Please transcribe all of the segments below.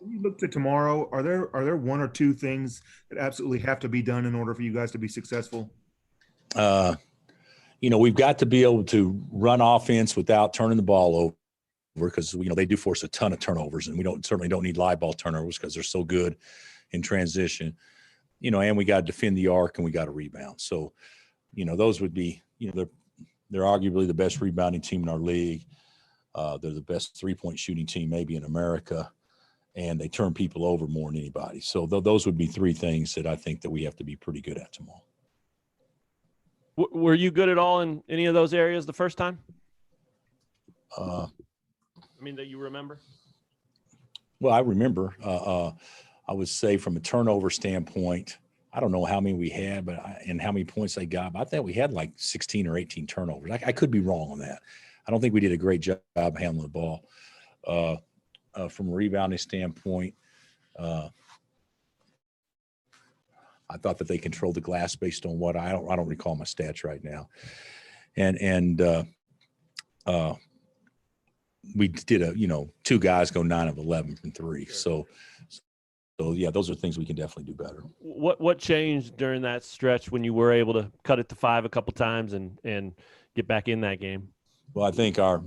When you look to tomorrow, are there one or two things that absolutely have to be done in order for you guys to be successful? Uh, we've got to be able to run offense without turning the ball over because, they do force a ton of turnovers, and we certainly don't need live ball turnovers because they're so good in transition, and we got to defend the arc and we got to rebound. So, those would be, they're arguably the best rebounding team in our league. They're the best three-point shooting team maybe in America, and they turn people over more than anybody. So those would be three things that I think that we have to be pretty good at tomorrow. Were you good at all in any of those areas the first time? That you remember? Well, I remember. I would say from a turnover standpoint, I don't know how many we had, and how many points they got. But I think we had like 16 or 18 turnovers. I could be wrong on that. I don't think we did a great job handling the ball. From a rebounding standpoint, I thought that they controlled the glass based on what I don't recall my stats right now, and we did two guys go 9 of 11 from three. So yeah, those are things we can definitely do better. What changed during that stretch when you were able to cut it to 5 a couple times and get back in that game? Well, I think our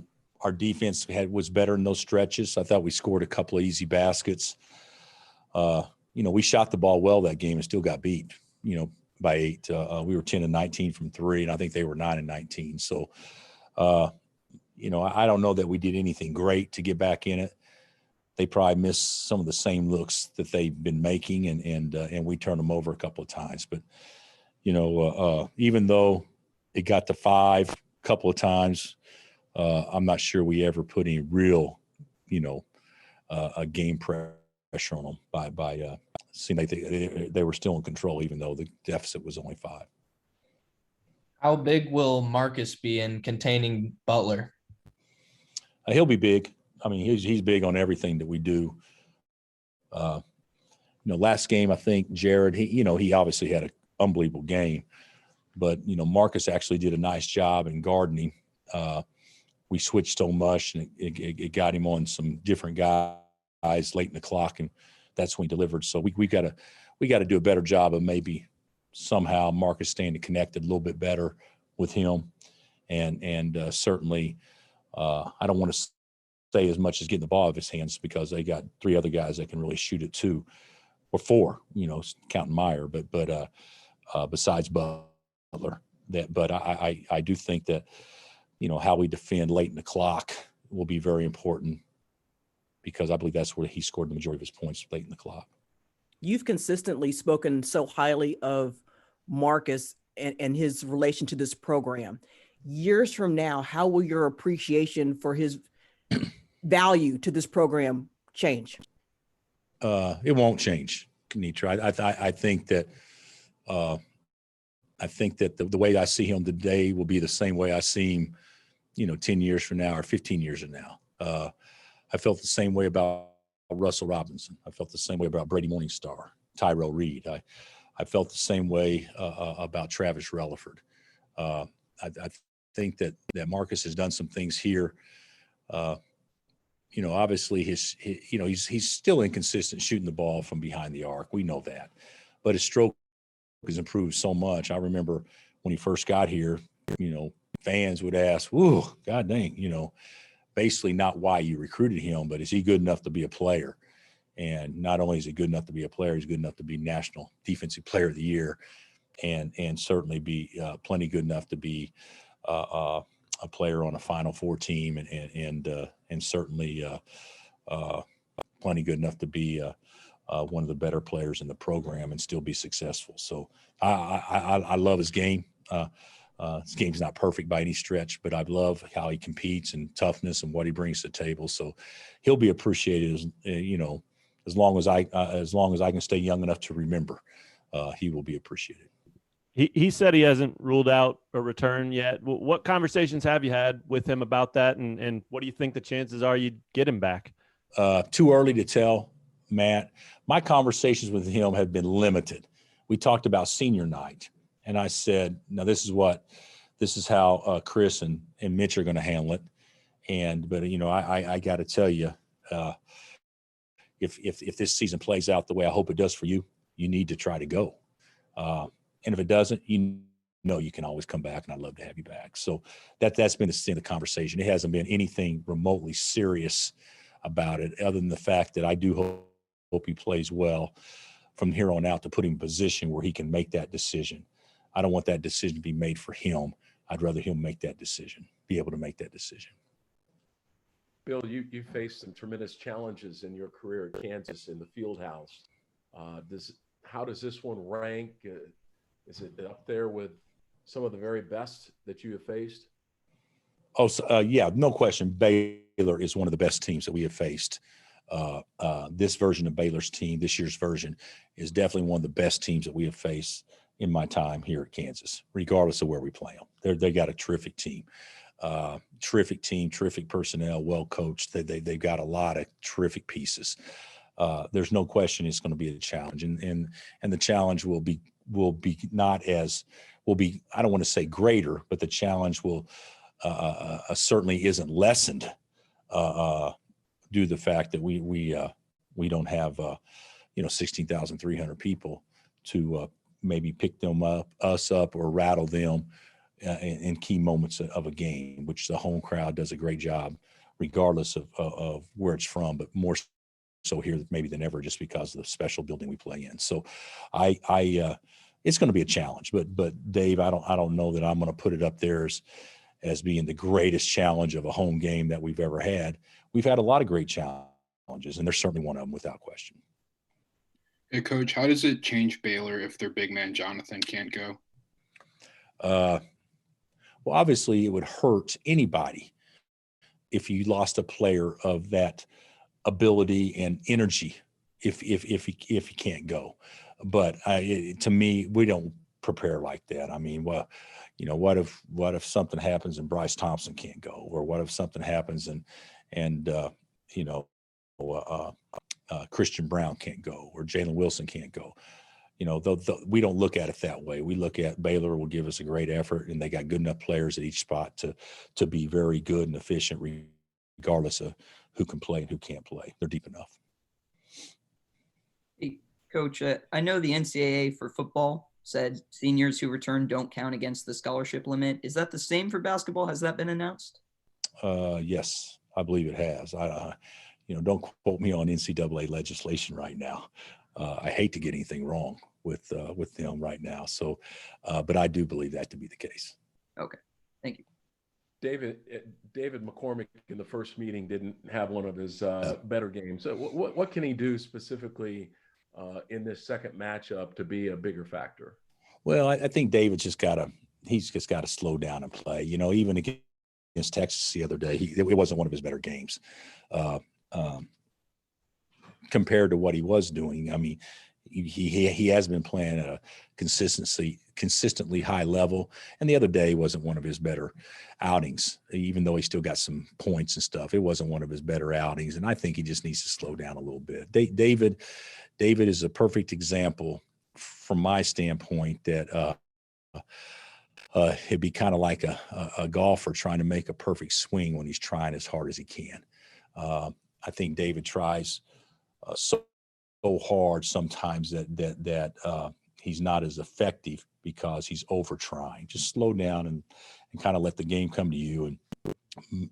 defense was better in those stretches. I thought we scored a couple of easy baskets. We shot the ball well that game and still got beat, by 8. We were 10 and 19 from 3, and I think they were 9 and 19. So, I don't know that we did anything great to get back in it. They probably missed some of the same looks that they've been making, and we turned them over a couple of times. But, even though it got to 5 a couple of times, I'm not sure we ever put any real, a game pressure on them by seemed like they were still in control, even though the deficit was only 5. How big will Marcus be in containing Butler? He'll be big. He's big on everything that we do. Last game, I think Jared, he obviously had an unbelievable game, but, Marcus actually did a nice job in gardening. We switched so much, and it got him on some different guys late in the clock, and that's when he delivered. So we got to do a better job of maybe somehow Marcus staying connected a little bit better with him, and certainly I don't want to say as much as getting the ball out of his hands because they got 3 other guys that can really shoot it too, or 4, counting Meyer, but besides Butler, but I do think that how we defend late in the clock will be very important because I believe that's where he scored the majority of his points late in the clock. You've consistently spoken so highly of Marcus and his relation to this program. Years from now, how will your appreciation for his value to this program change? It won't change, Kenitra. I think that the way I see him today will be the same way I see him, 10 years from now or 15 years from now. I felt the same way about Russell Robinson. I felt the same way about Brady Morningstar, Tyrell Reed. I felt the same way about Travis Relaford. I think that Marcus has done some things here. Obviously he's still inconsistent shooting the ball from behind the arc. We know that, but his stroke has improved so much. I remember when he first got here, fans would ask, "Whoa, God dang," basically not why you recruited him, but is he good enough to be a player? And not only is he good enough to be a player, he's good enough to be National Defensive Player of the Year, and certainly be plenty good enough to be a player on a Final Four team, and certainly plenty good enough to be one of the better players in the program and still be successful. So I love his game. His game's not perfect by any stretch, but I love how he competes and toughness and what he brings to the table. So he'll be appreciated, as long as I can stay young enough to remember. He will be appreciated. He said he hasn't ruled out a return yet. What conversations have you had with him about that, and what do you think the chances are you'd get him back? Too early to tell, Matt. My conversations with him have been limited. We talked about senior night, and I said, "Now this is how Chris and Mitch are going to handle it." But I got to tell you, if this season plays out the way I hope it does for you, you need to try to go. And if it doesn't, you know you can always come back, and I'd love to have you back. So that's been the conversation. It hasn't been anything remotely serious about it, other than the fact that I do hope he plays well from here on out, to put him in a position where he can make that decision. I don't want that decision to be made for him. I'd rather him make that decision, be able to make that decision. Bill, you faced some tremendous challenges in your career at Kansas in the field house. How does this one rank? Is it up there with some of the very best that you have faced? Oh, so, yeah, no question. Baylor is one of the best teams that we have faced. This version of Baylor's team, this year's version, is definitely one of the best teams that we have faced in my time here at Kansas, regardless of where we play them. They got a terrific team, terrific personnel, well coached. They've got a lot of terrific pieces. There's no question it's going to be a challenge, and the challenge will be I don't want to say greater, but the challenge will certainly isn't lessened due to the fact that we don't have 16,300 people to maybe pick us up or rattle them in key moments of a game, which the home crowd does a great job, regardless of where it's from, but more so here maybe than ever, just because of the special building we play in. So it's going to be a challenge, but Dave, I don't know that I'm going to put it up there as being the greatest challenge of a home game that we've ever had. We've had a lot of great challenges, and there's certainly one of them without question. Hey, Coach, how does it change Baylor if their big man Jonathan can't go? Well, obviously, it would hurt anybody if you lost a player of that ability and energy if he can't go. But to me, we don't prepare like that. I mean, well, what if something happens and Bryce Thompson can't go, or what if something happens and Christian Brown can't go, or Jalen Wilson can't go? We don't look at it that way. We look at Baylor will give us a great effort, and they got good enough players at each spot to be very good and efficient, regardless of who can play and who can't play. They're deep enough. Hey, Coach, I know the NCAA for football said seniors who return don't count against the scholarship limit. Is that the same for basketball? Has that been announced? Yes, I believe it has. Don't quote me on NCAA legislation right now. I hate to get anything wrong with them right now. So, but I do believe that to be the case. Okay, thank you. David McCormick in the first meeting didn't have one of his better games. So what can he do specifically in this second matchup to be a bigger factor? Well, I think David's just got to slow down and play. Even against Texas the other day, it wasn't one of his better games compared to what he was doing. I mean, he has been playing at a consistently high level, and the other day wasn't one of his better outings. Even though he still got some points and stuff, it wasn't one of his better outings, and I think he just needs to slow down a little bit. David is a perfect example from my standpoint that it'd be kind of like a golfer trying to make a perfect swing when he's trying as hard as he can. I think David tries so hard sometimes that he's not as effective because he's over trying. Just slow down and kind of let the game come to you, and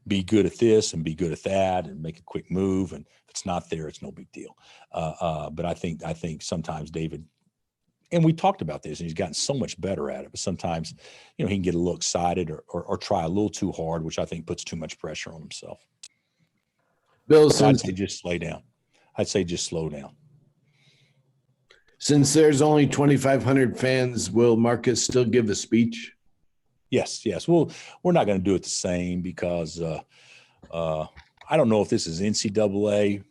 be good at this and be good at that and make a quick move. And if it's not there, it's no big deal. But I think sometimes David, and we talked about this, and he's gotten so much better at it, but sometimes, he can get a little excited or try a little too hard, which I think puts too much pressure on himself. Bill, I'd say just slow down. Since there's only 2,500 fans, will Marcus still give a speech? Yes. Well, we're not going to do it the same because I don't know if this is NCAA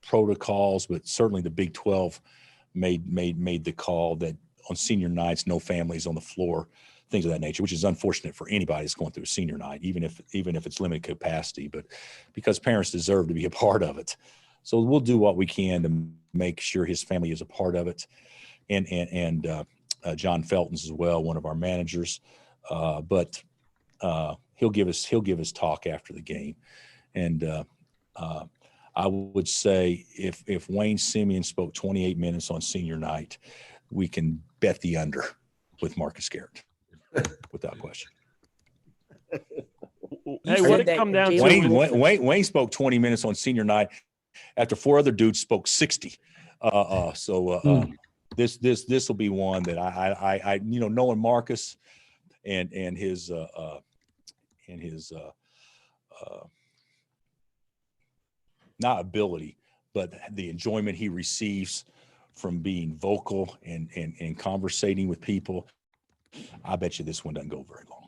protocols, but certainly the Big 12 made the call that on senior nights, no families on the floor, things of that nature, which is unfortunate for anybody that's going through a senior night, even if it's limited capacity, but because parents deserve to be a part of it. So we'll do what we can to make sure his family is a part of it. And John Felton's as well, one of our managers. But he'll give us talk after the game. And I would say if Wayne Simeon spoke 28 minutes on senior night, we can bet the under with Marcus Garrett, without question. Hey, what it come down to? Wayne spoke 20 minutes on senior night after 4 other dudes spoke 60. This will be one that I knowing Marcus and his not ability, but the enjoyment he receives from being vocal and conversating with people. I bet you this one doesn't go very long.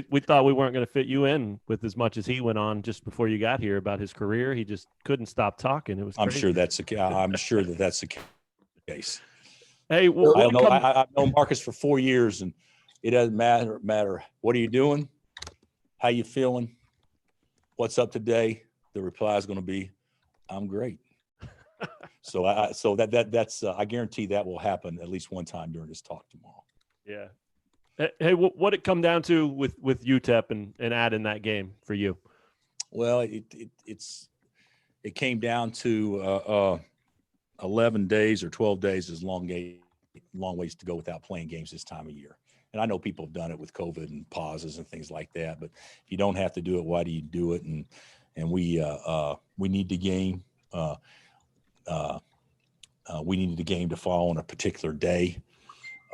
We thought we weren't going to fit you in with as much as he went on just before you got here about his career. He just couldn't stop talking. It was crazy. I'm sure that's the case. Hey, I've known Marcus for 4 years, and it doesn't matter what are you doing, how you feeling, what's up today. The reply is going to be, "I'm great." So I guarantee that will happen at least one time during this talk tomorrow. Yeah. Hey, what it come down to with UTEP and adding that game for you? Well, it came down to 11 days or 12 days is long ways to go without playing games this time of year. And I know people have done it with COVID and pauses and things like that, but if you don't have to do it, why do you do it? And we need the game. We needed the game to fall on a particular day.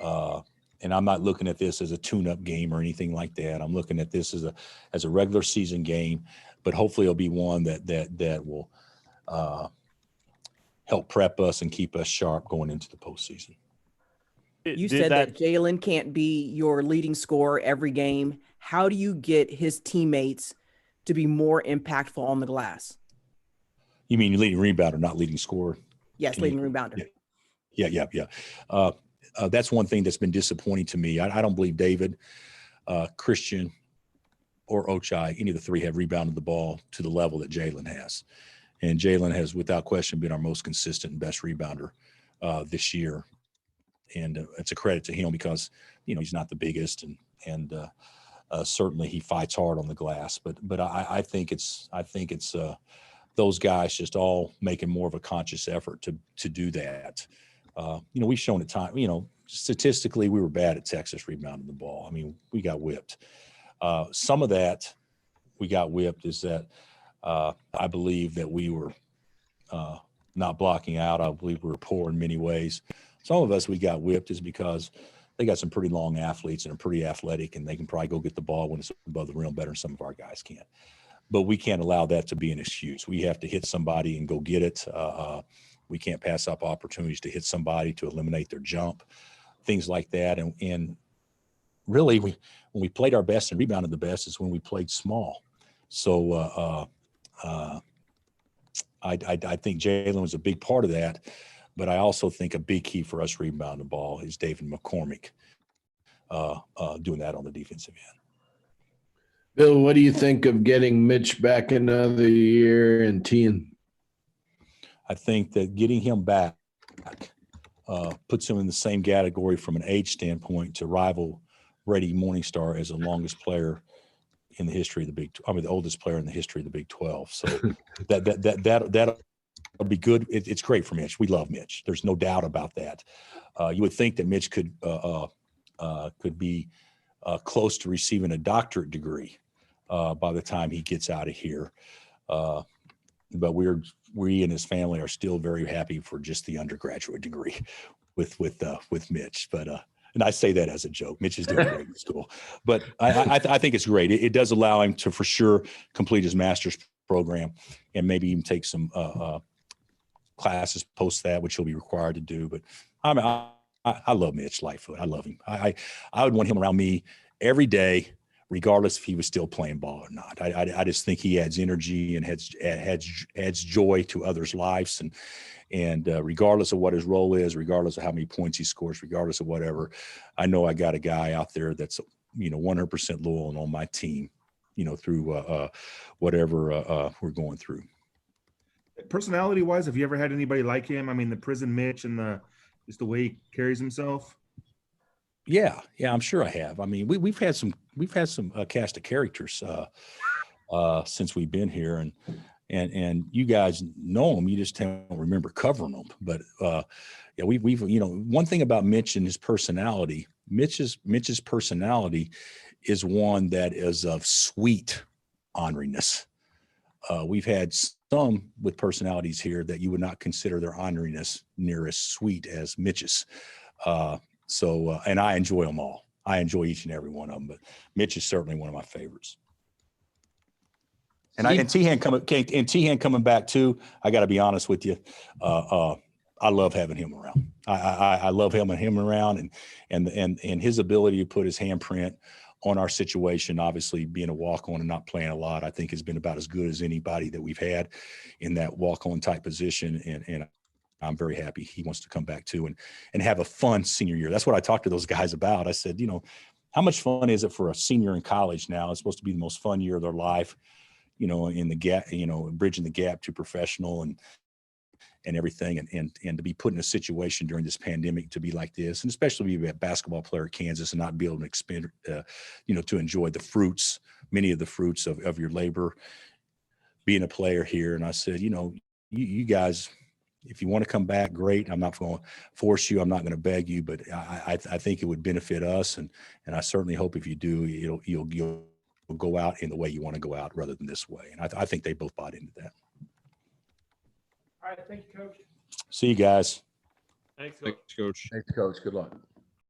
And I'm not looking at this as a tune-up game or anything like that. I'm looking at this as a regular season game, but hopefully it'll be one that will help prep us and keep us sharp going into the postseason. You said that Jalen can't be your leading scorer every game. How do you get his teammates to be more impactful on the glass? You mean leading rebounder, not leading scorer? Yes, leading rebounder. Yeah. That's one thing that's been disappointing to me. I don't believe David, Christian, or Ochai, any of the three have rebounded the ball to the level that Jalen has. And Jalen has, without question, been our most consistent and best rebounder this year. And it's a credit to him because, he's not the biggest and certainly he fights hard on the glass. But I think it's those guys just all making more of a conscious effort to do that. We've shown at time, statistically, we were bad at Texas rebounding the ball. I mean, we got whipped. Some of that we got whipped is that I believe that we were not blocking out. I believe we were poor in many ways. Some of us, we got whipped is because they got some pretty long athletes and are pretty athletic, and they can probably go get the ball when it's above the rim better than some of our guys can. But we can't allow that to be an excuse. We have to hit somebody and go get it. We can't pass up opportunities to hit somebody to eliminate their jump, things like that. And really, when we played our best and rebounded the best is when we played small. So I think Jalen was a big part of that. But I also think a big key for us rebounding the ball is David McCormick doing that on the defensive end. Bill, what do you think of getting Mitch back another year and teeing? I think that getting him back puts him in the same category from an age standpoint to rival Brady Morningstar as the longest player in the history of the oldest player in the history of the Big 12. So that'll be good. It's great for Mitch. We love Mitch. There's no doubt about that. You would think that Mitch could be close to receiving a doctorate degree by the time he gets out of here. But we and his family are still very happy for just the undergraduate degree with Mitch. But and I say that as a joke. Mitch is doing great in school, but I think it's great. It does allow him to for sure complete his master's program and maybe even take some classes post that, which he'll be required to do. But I love Mitch Lightfoot. I love him. I would want him around me every day, regardless if he was still playing ball or not. I just think he adds energy and adds joy to others' lives. And regardless of what his role is, regardless of how many points he scores, regardless of whatever, I know I got a guy out there that's 100% loyal and on my team, through whatever we're going through. Personality-wise, have you ever had anybody like him? I mean, the prison Mitch and just the way he carries himself. Yeah, I'm sure I have. I mean, we've had some cast of characters since we've been here, and and you guys know him. You just don't remember covering them. But yeah, we've one thing about Mitch and his personality. Mitch's personality is one that is of sweet honoriness. We've had some with personalities here that you would not consider their honoriness near as sweet as Mitch's. And I enjoy them all. I enjoy each and every one of them, but Mitch is certainly one of my favorites. And Tehan coming back too. I got to be honest with you. I love having him around. I love having him around, and his ability to put his handprint on our situation. Obviously, being a walk-on and not playing a lot, I think has been about as good as anybody that we've had in that walk-on type position. And I'm very happy he wants to come back too and have a fun senior year. That's what I talked to those guys about. I said, how much fun is it for a senior in college now? It's supposed to be the most fun year of their life, in the gap, bridging the gap to professional and everything. And to be put in a situation during this pandemic to be like this, and especially be a basketball player at Kansas and not be able to expend, to enjoy many of the fruits of your labor, being a player here. And I said, you guys, if you want to come back, great. I'm not going to force you. I'm not going to beg you, but I think it would benefit us. And I certainly hope if you do, you'll go out in the way you want to go out rather than this way. And I think they both bought into that. All right. Thank you, Coach. See you guys. Thanks, Coach. Thanks, Coach. Good luck.